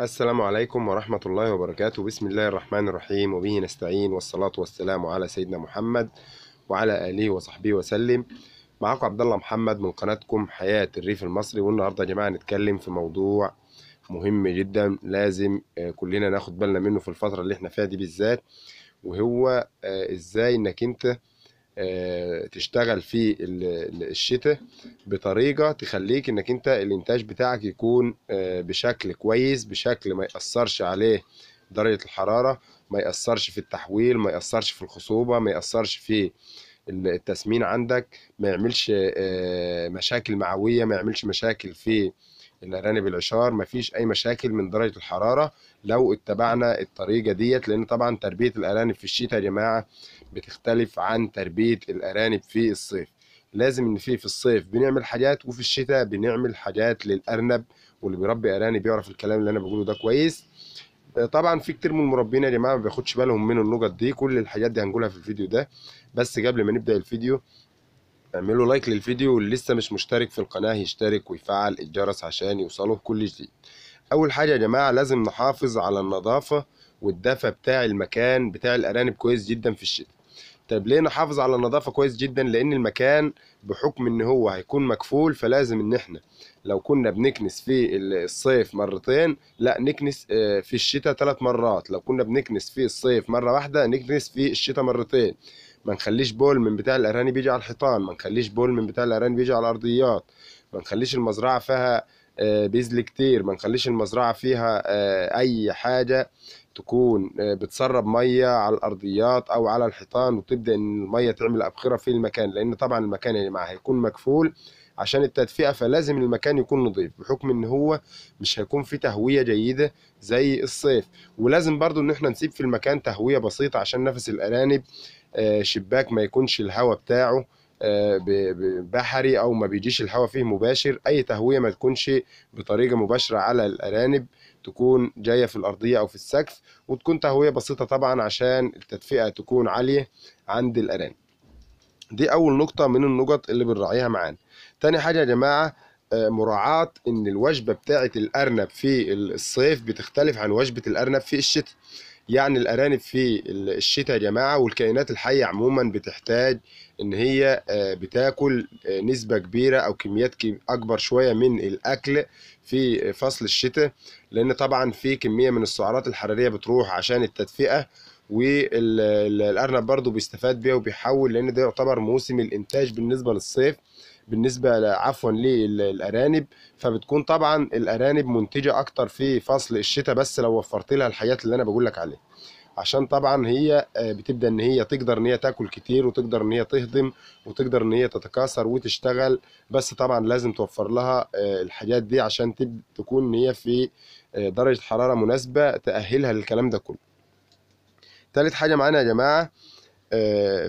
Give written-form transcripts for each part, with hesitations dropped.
السلام عليكم ورحمة الله وبركاته. بسم الله الرحمن الرحيم، وبه نستعين، والصلاة والسلام على سيدنا محمد وعلى آله وصحبه وسلم. معاكم عبد الله محمد من قناتكم حياة الريف المصري. والنهارده يا جماعة نتكلم في موضوع مهم جدا لازم كلنا ناخد بالنا منه في الفترة اللي احنا فيها دي بالذات، وهو ازاي انك انت تشتغل في الشتاء بطريقة تخليك انك انت الانتاج بتاعك يكون بشكل كويس، بشكل ما يأثرش عليه درجة الحرارة، ما يأثرش في التحويل، ما يأثرش في الخصوبة، ما يأثرش في التسمين عندك، ما يعملش مشاكل معوية، ما يعملش مشاكل في الأرانب العشار، ما فيش أي مشاكل من درجة الحرارة لو اتبعنا الطريقة ديت. لأن طبعا تربية الأرانب في الشتاء يا جماعة بتختلف عن تربية الأرانب في الصيف. لازم إن في الصيف بنعمل حاجات، وفي الشتاء بنعمل حاجات للأرنب، واللي بيربي أرانب يعرف الكلام اللي أنا بقوله ده كويس. طبعا في كتير من المربين يا جماعه ما بياخدش بالهم من النقط دي. كل الحاجات دي هنقولها في الفيديو ده. بس قبل ما نبدا الفيديو اعملوا لايك للفيديو، واللي لسه مش مشترك في القناه يشترك ويفعل الجرس عشان يوصله كل جديد. اول حاجه يا جماعه لازم نحافظ على النظافه والدفى بتاع المكان بتاع الارانب كويس جدا في الشتاء. طب ليه نحافظ على النظافة كويس جدا؟ لأن المكان بحكم إن هو هيكون مكفول، فلازم إن إحنا لو كنا بنكنس في الصيف مرتين، لا نكنس في الشتاء 3 مرات. لو كنا بنكنس في الصيف مرة واحدة، نكنس في الشتاء مرتين. ما نخليش بول من بتاع الأرانب يجي على الحيطان، ما نخليش بول من بتاع الأرانب يجي على الأرضيات، ما نخليش المزرعة فيها بذل كتير، ما نخليش المزرعة فيها أي حاجة تكون بتسرب ميه على الارضيات او على الحيطان، وتبدا ان الميه تعمل ابخره في المكان. لان طبعا المكان يا جماعه هيكون مكفول عشان التدفئه، فلازم المكان يكون نظيف بحكم ان هو مش هيكون فيه تهويه جيده زي الصيف. ولازم برضو ان احنا نسيب في المكان تهويه بسيطه عشان نفس الارانب. شباك ما يكونش الهواء بتاعه بحري، او ما بيجيش الهواء فيه مباشر. اي تهويه ما تكونش بطريقه مباشره على الارانب، تكون جايه في الارضيه او في السقف، وتكون تهويه بسيطه طبعا عشان التدفئه تكون عاليه عند الارانب. دي اول نقطه من النقط اللي بنراعيها معانا. تاني حاجه يا جماعه مراعاة ان الوجبه بتاعه الارنب في الصيف بتختلف عن وجبه الارنب في الشتاء. يعني الارانب في الشتاء يا جماعه والكائنات الحيه عموما بتحتاج ان هي بتاكل نسبه كبيره او كميات اكبر شويه من الاكل في فصل الشتاء. لان طبعا في كميه من السعرات الحراريه بتروح عشان التدفئه، والارنب برضو بيستفاد بيها وبيحول، لان ده يعتبر موسم الانتاج بالنسبه للصيف، بالنسبه عفوا للارانب. فبتكون طبعا الارانب منتجه اكتر في فصل الشتاء، بس لو وفرت لها الحاجات اللي انا بقول لك عليها. عشان طبعا هي بتبدا ان هي تقدر ان هي تاكل كتير، وتقدر ان هي تهضم، وتقدر ان هي تتكاثر وتشتغل. بس طبعا لازم توفر لها الحاجات دي عشان تكون ان هي في درجه حراره مناسبه تاهلها للكلام ده كله. تالت حاجه معانا يا جماعه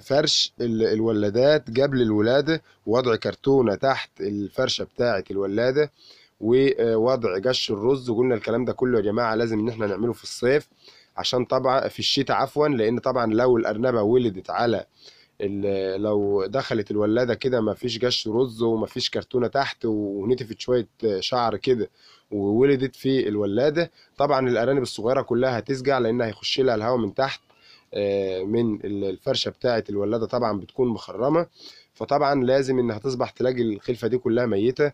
فرش الولادات قبل الولادة، ووضع كرتونة تحت الفرشة بتاعة الولادة، ووضع قش الرز. وقلنا الكلام ده كله يا جماعة لازم ان احنا نعمله في الصيف، عشان طبعا في الشتاء عفوا. لان طبعا لو الأرنبة ولدت على لو دخلت الولادة كده ما فيش قش رز وما فيش كرتونة تحت ونتفت شوية شعر كده وولدت في الولادة، طبعا الأرانب الصغيرة كلها هتسجع، لأن هيخش لها الهواء من تحت من الفرشة بتاعة الولادة، طبعا بتكون مخرمة. فطبعا لازم انها تصبح تلاقي الخلفة دي كلها ميتة،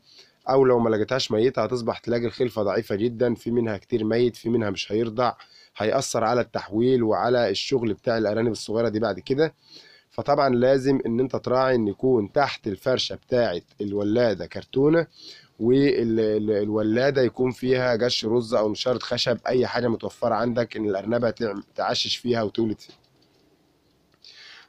او لو ما لقيتهاش ميتة هتصبح تلاقي الخلفة ضعيفة جدا، في منها كتير ميت، في منها مش هيرضع، هيأثر على التحويل وعلى الشغل بتاع الأرانب الصغيرة دي بعد كده. فطبعا لازم ان انت تراعي ان يكون تحت الفرشة بتاعة الولادة كرتونة، والولاده يكون فيها قش رز او نشاره خشب، اي حاجه متوفره عندك ان الارنبه تعشش فيها وتولد فيها.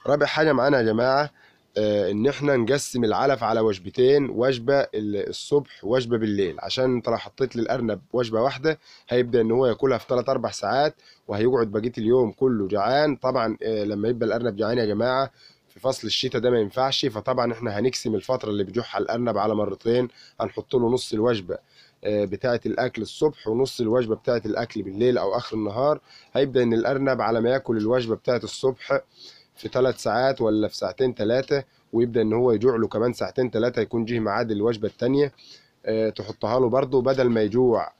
رابع حاجه معانا يا جماعه ان احنا نقسم العلف على وجبتين، وجبه الصبح ووجبه بالليل. عشان انت لو حطيت للارنب وجبه واحده هيبدا ان هو ياكلها في 3 4 ساعات، وهيقعد بقيه اليوم كله جعان. طبعا لما يبقى الارنب جعان يا جماعه في فصل الشتاء ده ما ينفعش. فطبعا احنا هنقسم الفتره اللي بيجوعها الارنب على مرتين. هنحط له نص الوجبه بتاعه الاكل الصبح، ونص الوجبه بتاعه الاكل بالليل او اخر النهار. هيبدا ان الارنب على ما ياكل الوجبه بتاعه الصبح في 3 ساعات ولا في ساعتين 3، ويبدا ان هو يجوع له كمان ساعتين 3، يكون جه ميعاد الوجبه الثانيه تحطها له برده بدل ما يجوع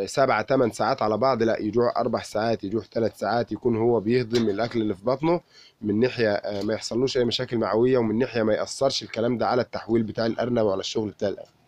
7 8 ساعات على بعض، لا يجوع 4 ساعات، يجوع 3 ساعات، يكون هو بيهضم الاكل اللي في بطنه، من ناحيه ما يحصلوش اي مشاكل معويه، ومن ناحيه ما ياثرش الكلام ده على التحويل بتاع الارنب وعلى الشغل بتاع الارنب.